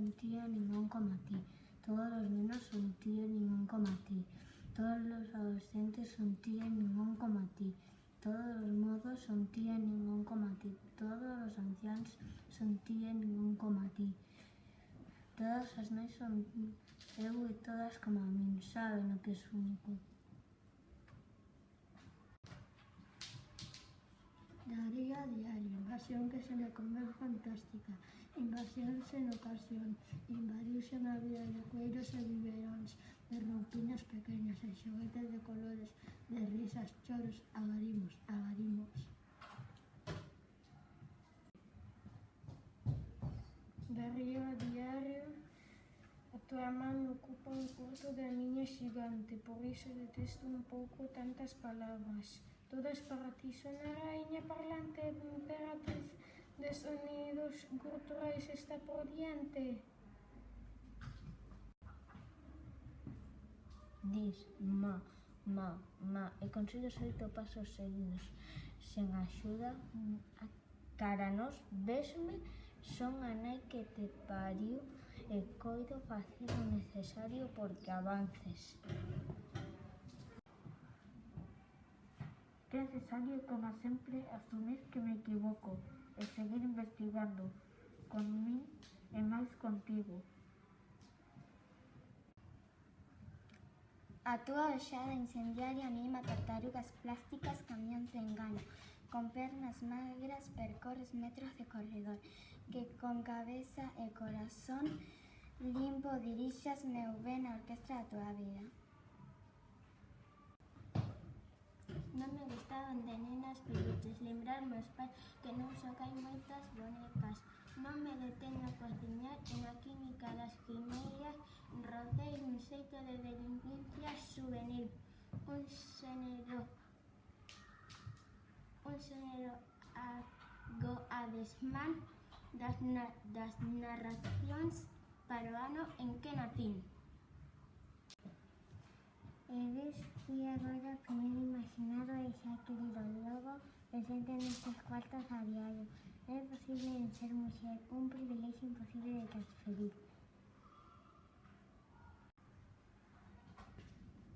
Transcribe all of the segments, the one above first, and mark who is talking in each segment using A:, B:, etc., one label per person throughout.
A: son ti e ningún coma ti. Todos los nenos son ti e ningún coma ti. Todos los adolescentes son ti e ningún coma ti. Todos os mozos son ti e ningún coma ti. Todos os anciáns son ti e ningún coma ti. Todas as nais son eu e todas como a min, saben o que é único.
B: Daría a diario, invasión que se me convén fantástica, invasión sen ocasión, invadiuse na vida de cueiros e biberóns, de roupiñas pequenas e xoguetes de colores, de risas, choros, agarimos, agarimos. Daría a diario, a tua man ocupa un curto de miña xigante, por iso detesto un pouco tantas palabras. Todas para ti, son a raíña parlante, emperatriz de sonidos guturais está por diante.
A: Dis ma, ma, ma e consigues 8 pasos seguidos. Sen axuda, cara nos, vesme, son a nai que te pariu e coido facer o necesario porque avances. É necesario, como sempre, asumir que me equivoco e seguir investigando, con min e máis contigo.
C: A túa oxada incendiaria anima tartarugas plásticas, camións de engano. Con pernas magras percorres metros de corredor, que con cabeza e corazón limpo dirixas meu ben a orquestra da túa vida. Non me gustaban de nenas peluches, lembrar meus pais que non socai moitas bonecas. Non me detén a cociñar e na química das quimeiras rodei un xeito de delincuencia juvenil. Un xénero adesmán das narracións para o ano en que natín. E ves ti agora primeiro imaginado e xa querido, logo presente nestes cuartos a diario. É posible en ser muller, un privilexio imposible de transferir.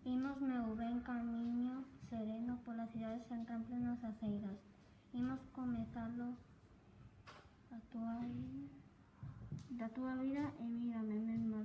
C: Imos meu ben camiño sereno polas cidades sen ramplas nas aceiras. Imos comezalo da túa vida e mírame mesmo